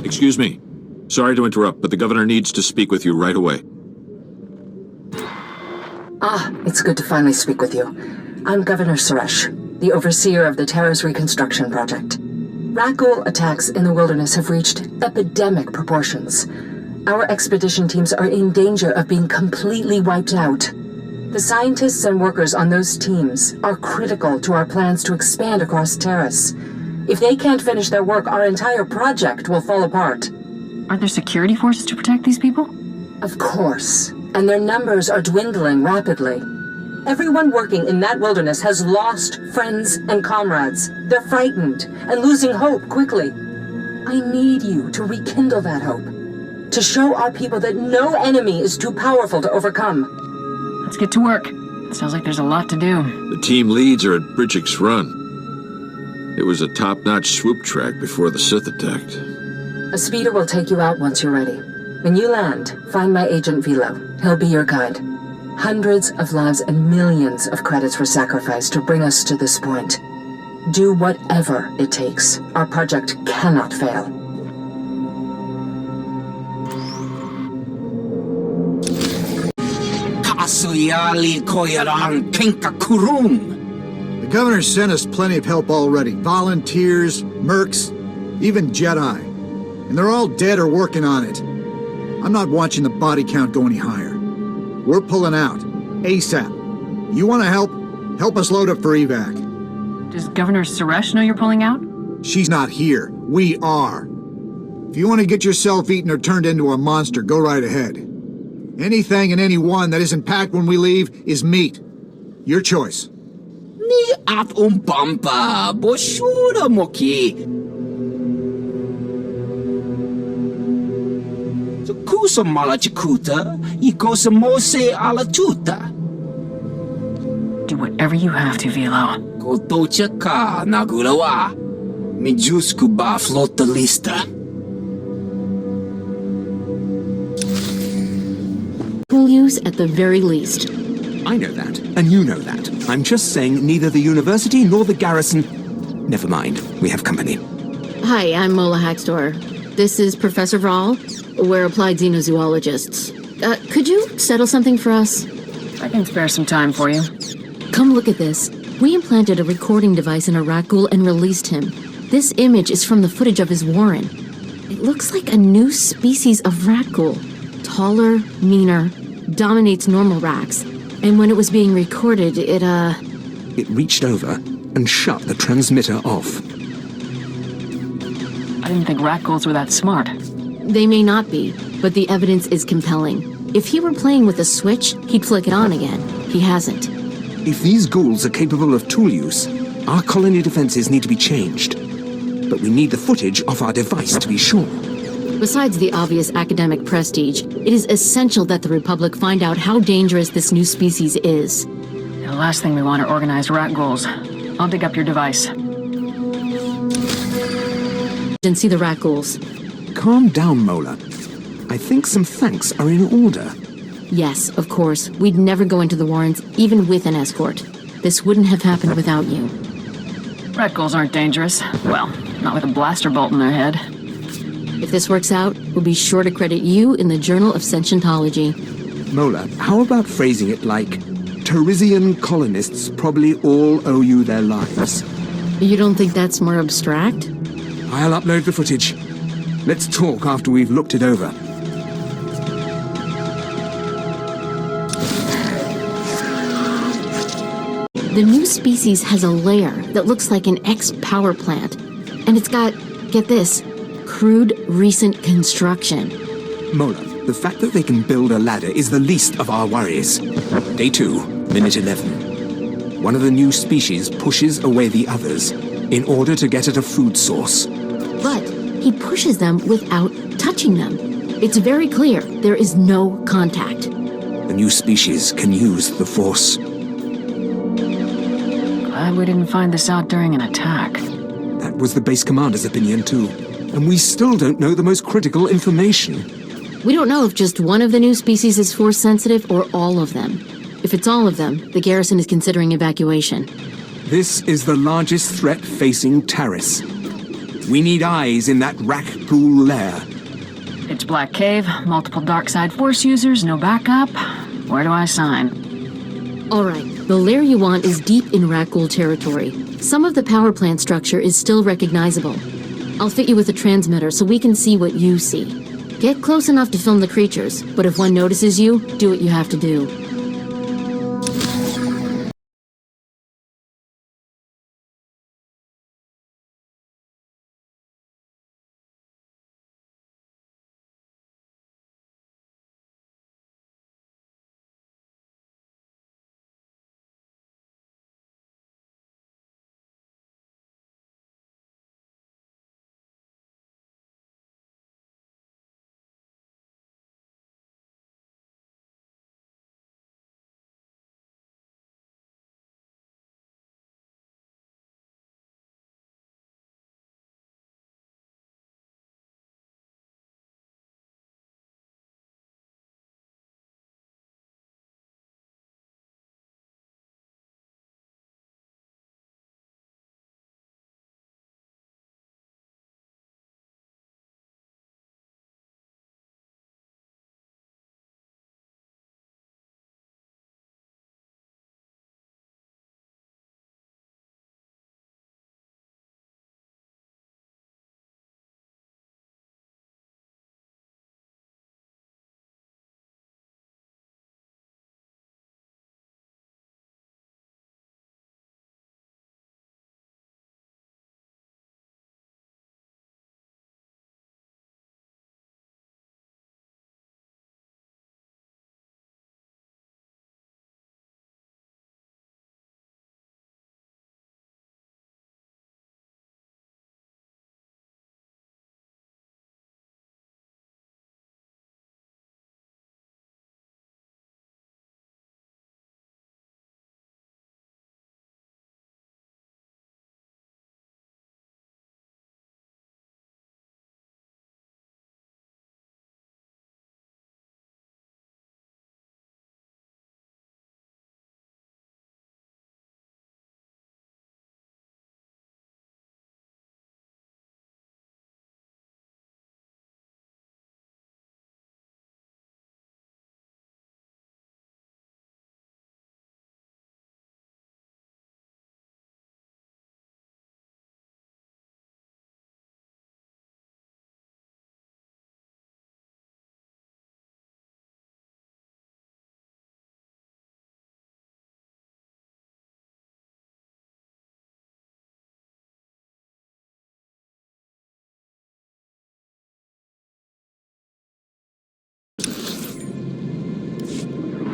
Excuse me. Sorry to interrupt, but the governor needs to speak with you right away. It's good to finally speak with you. I'm Governor Suresh, the overseer of the Taris reconstruction project. Rat-ghoul attacks in the wilderness have reached epidemic proportions. Our expedition teams are in danger of being completely wiped out. The scientists and workers on those teams are critical to our plans to expand across Taris. If they can't finish their work, our entire project will fall apart. Are there security forces to protect these people? Of course. And their numbers are dwindling rapidly. Everyone working in that wilderness has lost friends and comrades. They're frightened and losing hope quickly. I need you to rekindle that hope. To show our people that no enemy is too powerful to overcome. Let's get to work. It sounds like there's a lot to do. The team leads are at Bridgick's Run. It was a top-notch swoop track before the Sith attacked. A speeder will take you out once you're ready. When you land, find my agent Vilo. He'll be your guide. Hundreds of lives and millions of credits were sacrificed to bring us to this point. Do whatever it takes. Our project cannot fail. The governor sent us plenty of help already. Volunteers, mercs, even Jedi. And they're all dead or working on it. I'm not watching the body count go any higher. We're pulling out. ASAP. You want to help? Help us load up for evac. Does Governor Suresh know you're pulling out? She's not here. We are. If you want to get yourself eaten or turned into a monster, go right ahead. Anything and anyone that isn't packed when we leave is meat. Your choice. Ni at umpampa, boshura moki. Kusa malachikuta, ikosa mose ala tuta. Do whatever you have to, Vilo. Kotocha ka nagulawa. Mijusku ba flota lista. We'll use at the very least. I know that, and you know that. I'm just saying neither the university nor the garrison... Never mind, we have company. Hi, I'm Mola Haxtor. This is Professor Vraal. We're applied xenozoologists. Could you settle something for us? I can spare some time for you. Come look at this. We implanted a recording device in a rat-ghoul and released him. This image is from the footage of his warren. It looks like a new species of rat-ghoul. Taller, meaner, dominates normal rats. And when it was being recorded, it reached over and shut the transmitter off. I didn't think rat-ghouls were that smart. They may not be, but the evidence is compelling. If he were playing with a switch, he'd flick it on again. He hasn't. If these ghouls are capable of tool use, our colony defenses need to be changed. But we need the footage of our device to be sure. Besides the obvious academic prestige, it is essential that the Republic find out how dangerous this new species is. The last thing we want are organized rat-ghouls. I'll dig up your device. And see the rat-ghouls. Calm down, Mola. I think some thanks are in order. Yes, of course. We'd never go into the Warrens, even with an escort. This wouldn't have happened without you. Rat-ghouls aren't dangerous. Well, not with a blaster bolt in their head. If this works out, we'll be sure to credit you in the Journal of Sentientology. Mola, how about phrasing it like, Tarisian colonists probably all owe you their lives? You don't think that's more abstract? I'll upload the footage. Let's talk after we've looked it over. The new species has a layer that looks like an ex-power plant. And it's got, get this, crude recent construction. Mola, the fact that they can build a ladder is the least of our worries. Day 2, minute 11. One of the new species pushes away the others in order to get at a food source. But he pushes them without touching them. It's very clear there is no contact. The new species can use the Force. Glad we didn't find this out during an attack. That was the base commander's opinion too. And we still don't know the most critical information. We don't know if just one of the new species is Force sensitive or all of them. If it's all of them, the garrison is considering evacuation. This is the largest threat facing Taris. We need eyes in that Rakghoul lair. Pitch black cave, multiple dark side force users, no backup. Where do I sign? Alright, the lair you want is deep in Rakghoul territory. Some of the power plant structure is still recognizable. I'll fit you with a transmitter so we can see what you see. Get close enough to film the creatures, but if one notices you, do what you have to do.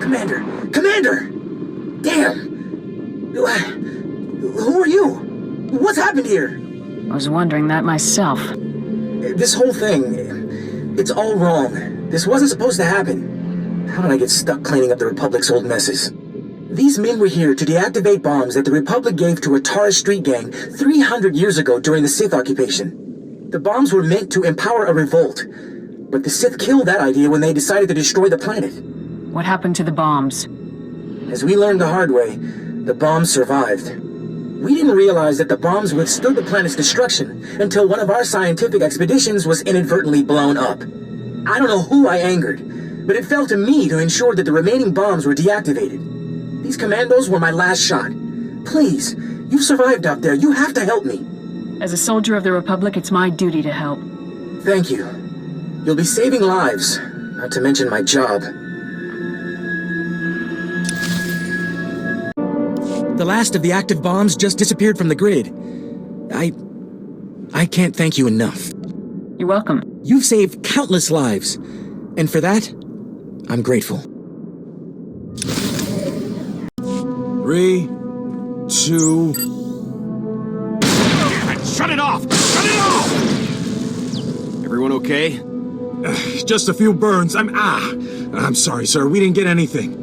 Commander! Commander! Damn! Who are you? What's happened here? I was wondering that myself. This whole thing, it's all wrong. This wasn't supposed to happen. How did I get stuck cleaning up the Republic's old messes? These men were here to deactivate bombs that the Republic gave to a Taris street gang 300 years ago during the Sith occupation. The bombs were meant to empower a revolt, but the Sith killed that idea when they decided to destroy the planet. What happened to the bombs? As we learned the hard way, the bombs survived. We didn't realize that the bombs withstood the planet's destruction until one of our scientific expeditions was inadvertently blown up. I don't know who I angered, but it fell to me to ensure that the remaining bombs were deactivated. These commandos were my last shot. Please, you've survived out there. You have to help me. As a soldier of the Republic, it's my duty to help. Thank you. You'll be saving lives, not to mention my job. The last of the active bombs just disappeared from the grid. I can't thank you enough. You're welcome. You've saved countless lives, and for that, I'm grateful. 3, 2... Shut it off! Shut it off! Everyone okay? Just a few burns. I'm sorry, sir. We didn't get anything.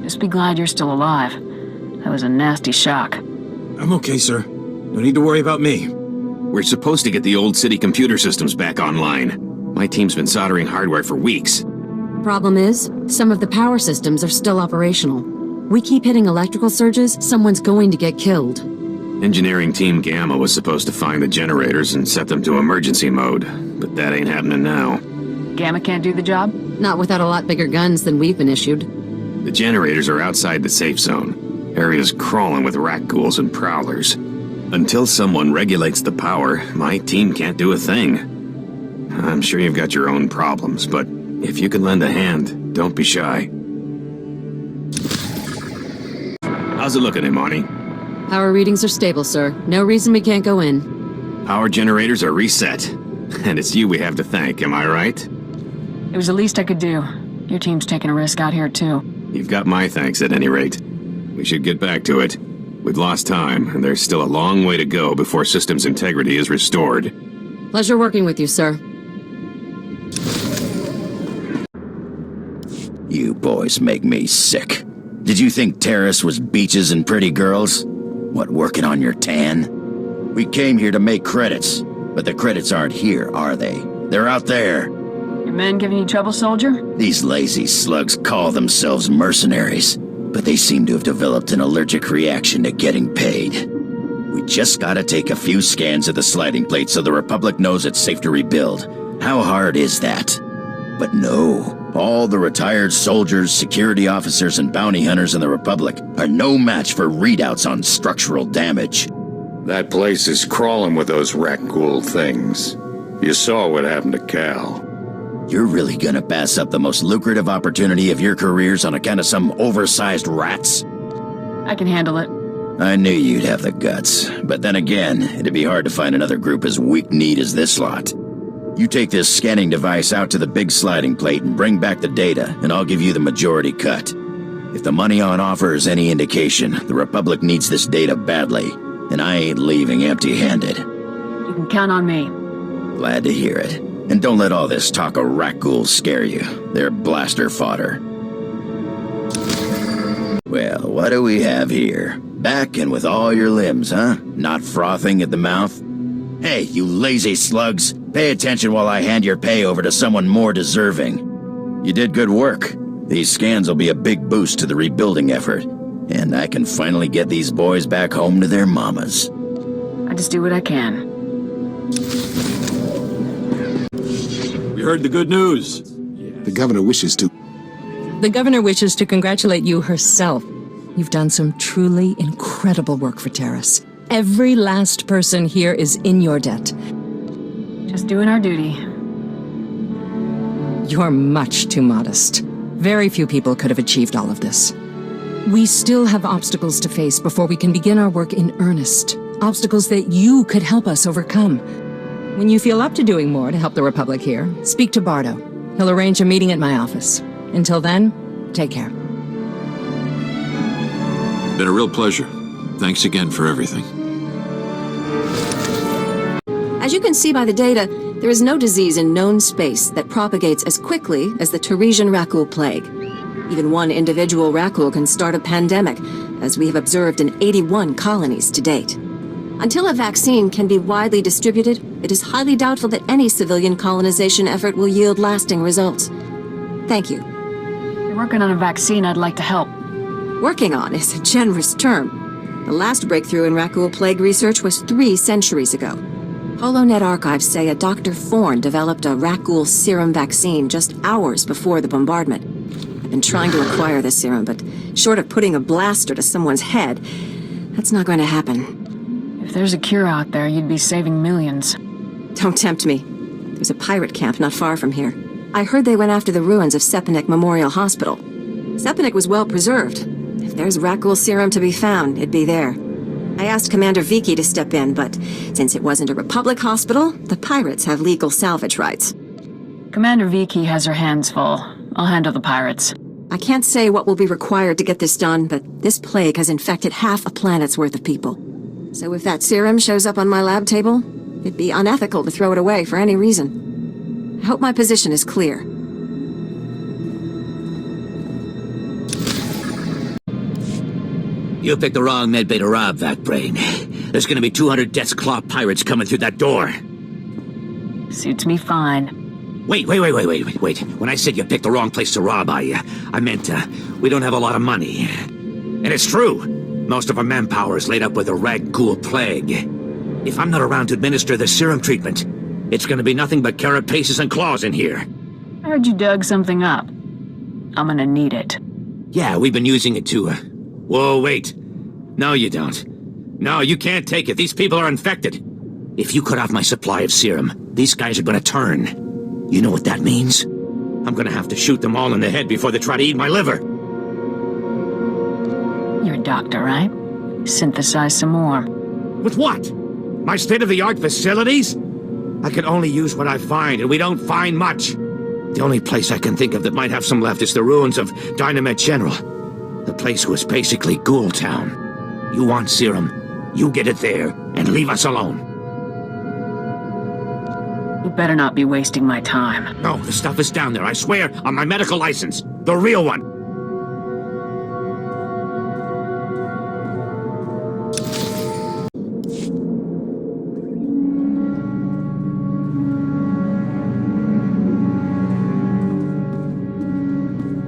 Just be glad you're still alive. That was a nasty shock. I'm okay, sir. No need to worry about me. We're supposed to get the old city computer systems back online. My team's been soldering hardware for weeks. Problem is, some of the power systems are still operational. We keep hitting electrical surges, someone's going to get killed. Engineering Team Gamma was supposed to find the generators and set them to emergency mode, but that ain't happening now. Gamma can't do the job? Not without a lot bigger guns than we've been issued. The generators are outside the safe zone. Area's crawling with rat ghouls and prowlers. Until someone regulates the power, my team can't do a thing. I'm sure you've got your own problems, but if you can lend a hand, don't be shy. How's it looking, Imani? Power readings are stable, sir. No reason we can't go in. Power generators are reset. And it's you we have to thank, am I right? It was the least I could do. Your team's taking a risk out here, too. You've got my thanks at any rate. We should get back to it. We've lost time, and there's still a long way to go before systems integrity is restored. Pleasure working with you, sir. You boys make me sick. Did you think Taris was beaches and pretty girls? What, working on your tan? We came here to make credits, but the credits aren't here, are they? They're out there. Your men giving you trouble, soldier? These lazy slugs call themselves mercenaries, but they seem to have developed an allergic reaction to getting paid. We just gotta take a few scans of the sliding plate so the Republic knows it's safe to rebuild. How hard is that? But no, all the retired soldiers, security officers, and bounty hunters in the Republic are no match for readouts on structural damage. That place is crawling with those rat ghoul things. You saw what happened to Cal. You're really gonna pass up the most lucrative opportunity of your careers on account of some oversized rats? I can handle it. I knew you'd have the guts, but then again, it'd be hard to find another group as weak-kneed as this lot. You take this scanning device out to the big sliding plate and bring back the data, and I'll give you the majority cut. If the money on offer is any indication, the Republic needs this data badly, and I ain't leaving empty-handed. You can count on me. Glad to hear it. And don't let all this talk of rat ghouls scare you. They're blaster fodder. Well, what do we have here? Back and with all your limbs, huh? Not frothing at the mouth? Hey, you lazy slugs! Pay attention while I hand your pay over to someone more deserving. You did good work. These scans will be a big boost to the rebuilding effort. And I can finally get these boys back home to their mamas. I just do what I can. We heard the good news. The governor wishes to. The governor wishes to congratulate you herself. You've done some truly incredible work for Taris. Every last person here is in your debt. Just doing our duty. You're much too modest. Very few people could have achieved all of this. We still have obstacles to face before we can begin our work in earnest. Obstacles that you could help us overcome. When you feel up to doing more to help the Republic here, speak to Bardo. He'll arrange a meeting at my office. Until then, take care. Been a real pleasure. Thanks again for everything. As you can see by the data, there is no disease in known space that propagates as quickly as the Tarisian Rakul plague. Even one individual Rakul can start a pandemic, as we have observed in 81 colonies to date. Until a vaccine can be widely distributed, it is highly doubtful that any civilian colonization effort will yield lasting results. Thank you. You're working on a vaccine. I'd like to help. Working on is a generous term. The last breakthrough in Rakul plague research was 3 centuries ago. HoloNet archives say a Dr. Thorne developed a Rakul serum vaccine just hours before the bombardment. I've been trying to acquire the serum, but short of putting a blaster to someone's head, that's not going to happen. If there's a cure out there, you'd be saving millions. Don't tempt me. There's a pirate camp not far from here. I heard they went after the ruins of Sepanek Memorial Hospital. Sepanek was well preserved. If there's Rakul serum to be found, it'd be there. I asked Commander Viki to step in, but since it wasn't a Republic hospital, the pirates have legal salvage rights. Commander Viki has her hands full. I'll handle the pirates. I can't say what will be required to get this done, but this plague has infected half a planet's worth of people. So if that serum shows up on my lab table, it'd be unethical to throw it away for any reason. I hope my position is clear. You picked the wrong medbay to rob, Vac-Brain. There's gonna be 200 Death's Claw pirates coming through that door. Suits me fine. Wait. When I said you picked the wrong place to rob, I meant, we don't have a lot of money. And it's true. Most of our manpower is laid up with the Rag-Ghoul plague. If I'm not around to administer the serum treatment, it's gonna be nothing but carapaces and claws in here. I heard you dug something up. I'm gonna need it. Yeah, we've been using it too. Whoa, wait. No, you don't. No, you can't take it. These people are infected. If you cut off my supply of serum, these guys are gonna turn. You know what that means? I'm gonna have to shoot them all in the head before they try to eat my liver. You're a doctor, right? Synthesize some more. With what? My state-of-the-art facilities? I can only use what I find, and we don't find much. The only place I can think of that might have some left is the ruins of Dynamite General. The place was basically Ghoul Town. You want serum, you get it there, and leave us alone. You better not be wasting my time. No, the stuff is down there, I swear, on my medical license. The real one.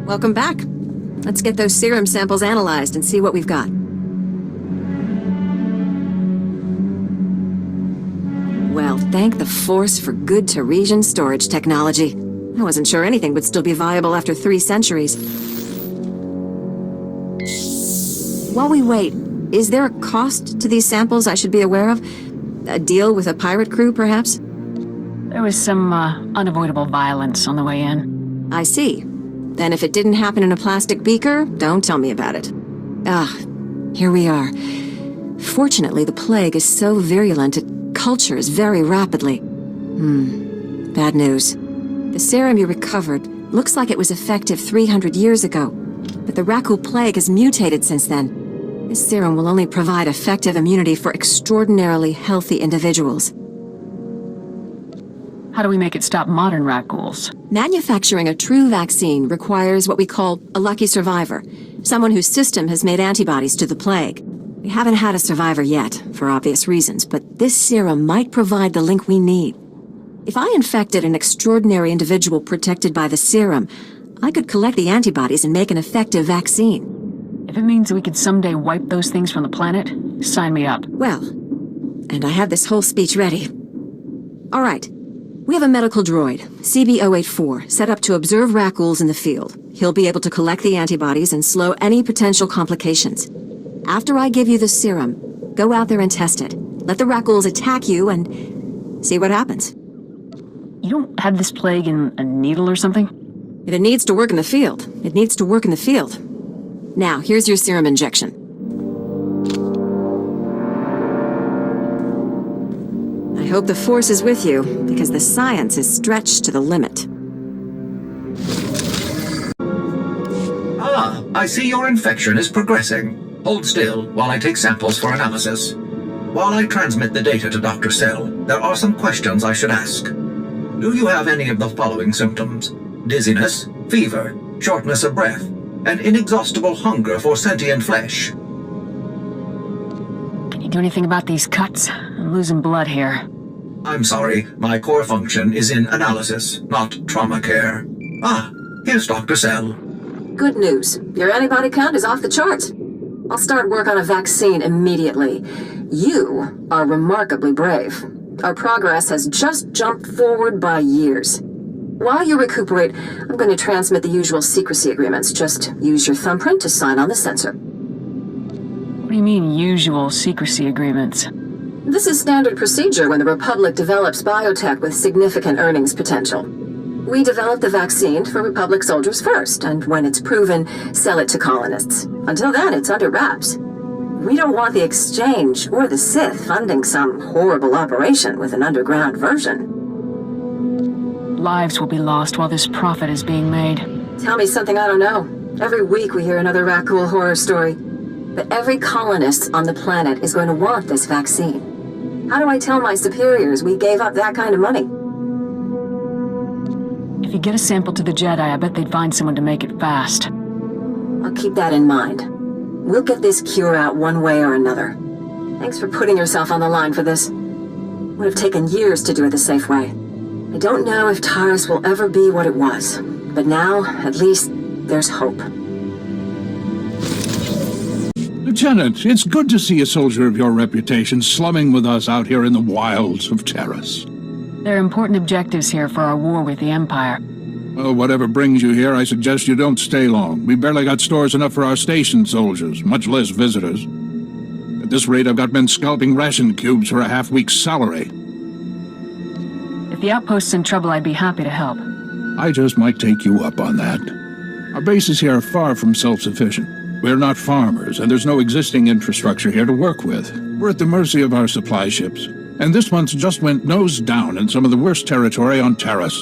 Welcome back. Let's get those serum samples analyzed and see what we've got. Well, thank the Force for good Tarisian storage technology. I wasn't sure anything would still be viable after 3 centuries. While we wait, is there a cost to these samples I should be aware of? A deal with a pirate crew, perhaps? There was some unavoidable violence on the way in. I see. Then if it didn't happen in a plastic beaker, don't tell me about it. Here we are. Fortunately, the plague is so virulent it cultures very rapidly. Bad news. The serum you recovered looks like it was effective 300 years ago, but the Rag-Ghoul plague has mutated since then. This serum will only provide effective immunity for extraordinarily healthy individuals. How do we make it stop modern Rag-Ghouls? Manufacturing a true vaccine requires what we call a lucky survivor, someone whose system has made antibodies to the plague. We haven't had a survivor yet, for obvious reasons, but this serum might provide the link we need. If I infected an extraordinary individual protected by the serum, I could collect the antibodies and make an effective vaccine. If it means we could someday wipe those things from the planet, sign me up. Well, and I had this whole speech ready. All right. We have a medical droid, CB-084, set up to observe Rag-Ghouls in the field. He'll be able to collect the antibodies and slow any potential complications. After I give you the serum, go out there and test it. Let the Rag-Ghouls attack you and see what happens. You don't have this plague in a needle or something? If it needs to work in the field, it needs to work in the field. Now, here's your serum injection. I hope the Force is with you, because the science is stretched to the limit. I see your infection is progressing. Hold still while I take samples for analysis. While I transmit the data to Dr. Cell, there are some questions I should ask. Do you have any of the following symptoms? Dizziness, fever, shortness of breath, and inexhaustible hunger for sentient flesh? Can you do anything about these cuts? I'm losing blood here. I'm sorry, my core function is in analysis, not trauma care. Here's Dr. Cell. Good news. Your antibody count is off the charts. I'll start work on a vaccine immediately. You are remarkably brave. Our progress has just jumped forward by years. While you recuperate, I'm going to transmit the usual secrecy agreements. Just use your thumbprint to sign on the sensor. What do you mean, usual secrecy agreements? This is standard procedure when the Republic develops biotech with significant earnings potential. We develop the vaccine for Republic soldiers first, and when it's proven, sell it to colonists. Until then, it's under wraps. We don't want the Exchange or the Sith funding some horrible operation with an underground version. Lives will be lost while this profit is being made. Tell me something I don't know. Every week we hear another Rag-Ghoul horror story. But every colonist on the planet is going to want this vaccine. How do I tell my superiors we gave up that kind of money? If you get a sample to the Jedi, I bet they'd find someone to make it fast. I'll keep that in mind. We'll get this cure out one way or another. Thanks for putting yourself on the line for this. Would have taken years to do it the safe way. I don't know if Taris will ever be what it was, but now, at least, there's hope. Lieutenant, it's good to see a soldier of your reputation slumming with us out here in the wilds of Taris. There are important objectives here for our war with the Empire. Well, whatever brings you here, I suggest you don't stay long. We barely got stores enough for our station soldiers, much less visitors. At this rate, I've got men scalping ration cubes for a half-week's salary. If the outpost's in trouble, I'd be happy to help. I just might take you up on that. Our bases here are far from self-sufficient. We're not farmers, and there's no existing infrastructure here to work with. We're at the mercy of our supply ships. And this month just went nose down in some of the worst territory on Taris.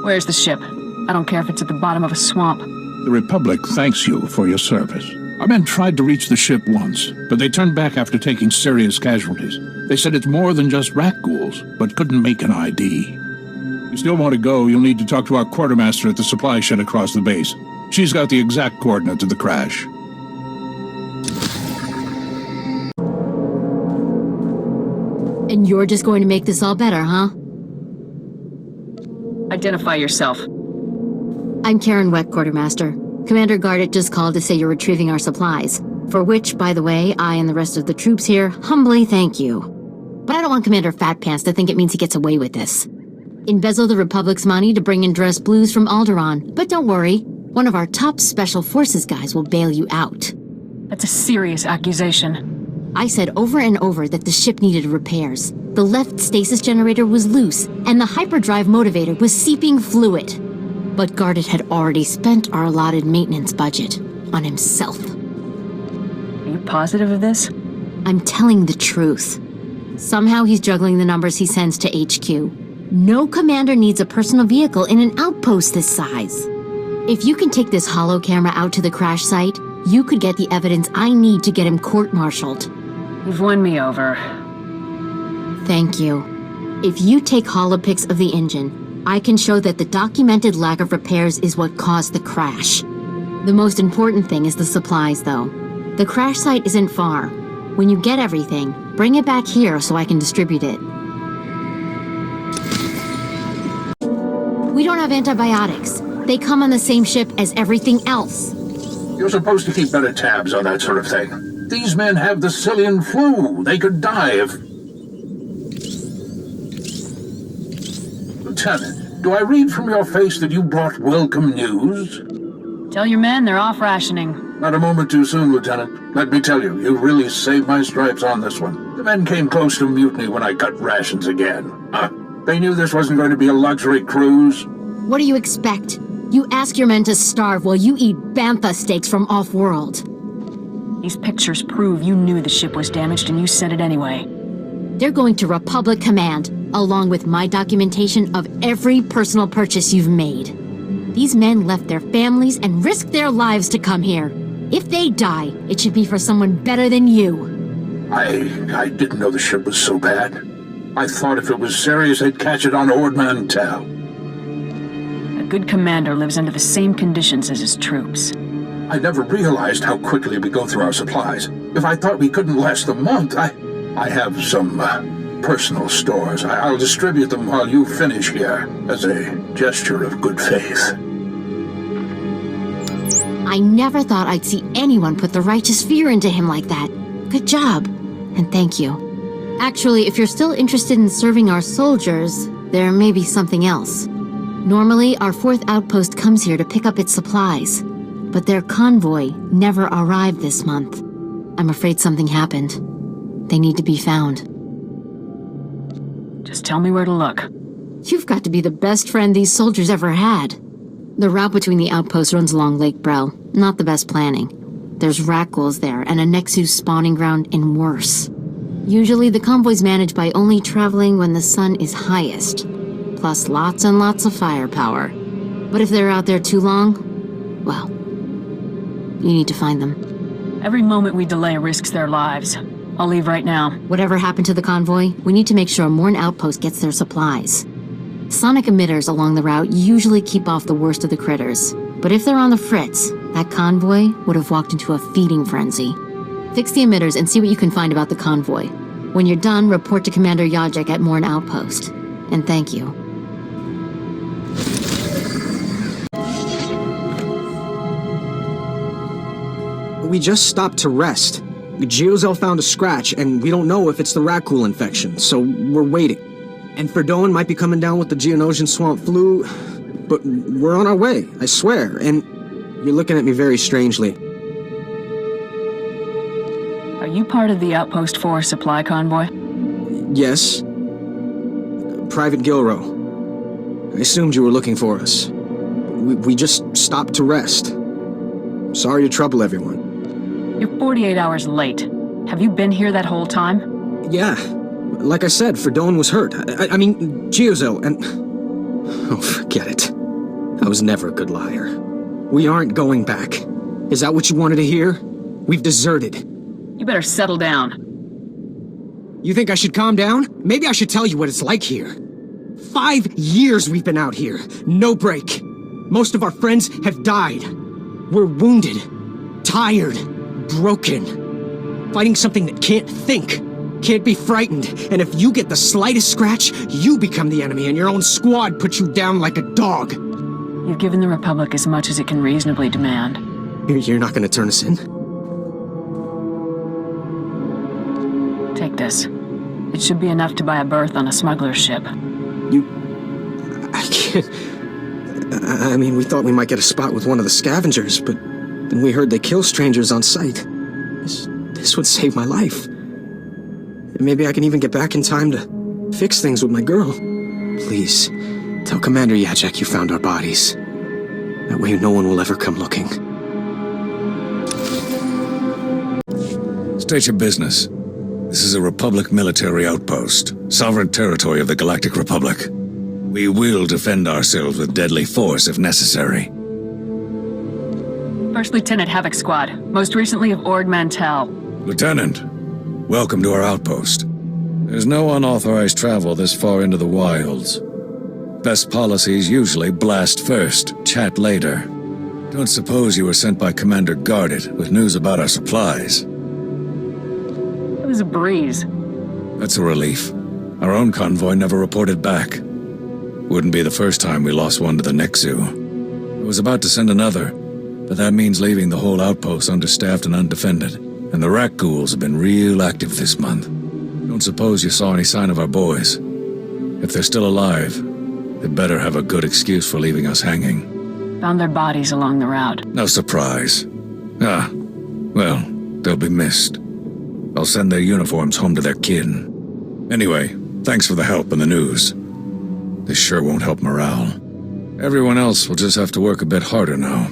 Where's the ship? I don't care if it's at the bottom of a swamp. The Republic thanks you for your service. Our men tried to reach the ship once, but they turned back after taking serious casualties. They said it's more than just rat ghouls, but couldn't make an ID. If you still want to go, you'll need to talk to our quartermaster at the supply shed across the base. She's got the exact coordinates of the crash. And you're just going to make this all better, huh? Identify yourself. I'm Karen Weck, Quartermaster. Commander Gardet just called to say you're retrieving our supplies. For which, by the way, I and the rest of the troops here humbly thank you. But I don't want Commander Fat Pants to think it means he gets away with this. Embezzle the Republic's money to bring in dress blues from Alderaan. But don't worry, one of our top Special Forces guys will bail you out. That's a serious accusation. I said over and over that the ship needed repairs. The left stasis generator was loose, and the hyperdrive motivator was seeping fluid. But Gardet had already spent our allotted maintenance budget on himself. Are you positive of this? I'm telling the truth. Somehow he's juggling the numbers he sends to HQ. No commander needs a personal vehicle in an outpost this size. If you can take this holo camera out to the crash site, you could get the evidence I need to get him court-martialed. You've won me over. Thank you. If you take holopics of the engine, I can show that the documented lack of repairs is what caused the crash. The most important thing is the supplies, though. The crash site isn't far. When you get everything, bring it back here so I can distribute it. We don't have antibiotics. They come on the same ship as everything else. You're supposed to keep better tabs on that sort of thing. These men have the Cillian flu. They could die if... Lieutenant, do I read from your face that you brought welcome news? Tell your men they're off rationing. Not a moment too soon, Lieutenant. Let me tell you, you really saved my stripes on this one. The men came close to mutiny when I cut rations again. They knew this wasn't going to be a luxury cruise. What do you expect? You ask your men to starve while you eat bantha steaks from off-world. These pictures prove you knew the ship was damaged and you said it anyway. They're going to Republic Command, along with my documentation of every personal purchase you've made. These men left their families and risked their lives to come here. If they die, it should be for someone better than you. I didn't know the ship was so bad. I thought if it was serious, I'd catch it on Ord Mantell. A good commander lives under the same conditions as his troops. I never realized how quickly we go through our supplies. If I thought we couldn't last a month, I have some personal stores. I'll distribute them while you finish here, as a gesture of good faith. I never thought I'd see anyone put the righteous fear into him like that. Good job, and thank you. Actually, if you're still interested in serving our soldiers, there may be something else. Normally, our 4th outpost comes here to pick up its supplies, but their convoy never arrived this month. I'm afraid something happened. They need to be found. Just tell me where to look. You've got to be the best friend these soldiers ever had. The route between the outposts runs along Lake Brel. Not the best planning. There's rat ghouls there and a Nexus spawning ground and worse. Usually the convoy's managed by only traveling when the sun is highest, plus lots and lots of firepower. But if they're out there too long, well, you need to find them. Every moment we delay risks their lives. I'll leave right now. Whatever happened to the convoy, we need to make sure Morn Outpost gets their supplies. Sonic emitters along the route usually keep off the worst of the critters. But if they're on the fritz, that convoy would have walked into a feeding frenzy. Fix the emitters and see what you can find about the convoy. When you're done, report to Commander Yajek at Morn Outpost. And thank you. We just stopped to rest. Geozel found a scratch, and we don't know if it's the Rakul infection, so we're waiting. And Verdone might be coming down with the Geonosian swamp flu, but we're on our way, I swear, and you're looking at me very strangely. Are you part of the Outpost 4 supply convoy? Yes. Private Gilrow. I assumed you were looking for us. We just stopped to rest. Sorry to trouble everyone. You're 48 hours late. Have you been here that whole time? Yeah. Like I said, Verdone was hurt. I mean, Geozel, and... Oh, forget it. I was never a good liar. We aren't going back. Is that what you wanted to hear? We've deserted. You better settle down. You think I should calm down? Maybe I should tell you what it's like here. 5 years we've been out here. No break. Most of our friends have died. We're wounded, tired, broken. Fighting something that can't think, can't be frightened. And if you get the slightest scratch, you become the enemy and your own squad puts you down like a dog. You've given the Republic as much as it can reasonably demand. You're not going to turn us in? Take this. It should be enough to buy a berth on a smuggler's ship. I can't... I mean, we thought we might get a spot with one of the scavengers, but then we heard they kill strangers on sight. This would save my life. And maybe I can even get back in time to fix things with my girl. Please, tell Commander Yajek you found our bodies. That way no one will ever come looking. State your business. This is a Republic military outpost, sovereign territory of the Galactic Republic. We will defend ourselves with deadly force if necessary. First Lieutenant Havoc Squad, most recently of Ord Mantell. Lieutenant, welcome to our outpost. There's no unauthorized travel this far into the wilds. Best policies usually blast first, chat later. Don't suppose you were sent by Commander Guarded with news about our supplies. It was a breeze. That's a relief. Our own convoy never reported back. Wouldn't be the first time we lost one to the Nexu. I was about to send another, but that means leaving the whole outpost understaffed and undefended. And the rat ghouls have been real active this month. Don't suppose you saw any sign of our boys. If they're still alive, they better have a good excuse for leaving us hanging. Found their bodies along the route. No surprise. Ah, well, they'll be missed. I'll send their uniforms home to their kin. Anyway, thanks for the help and the news. This sure won't help morale. Everyone else will just have to work a bit harder now.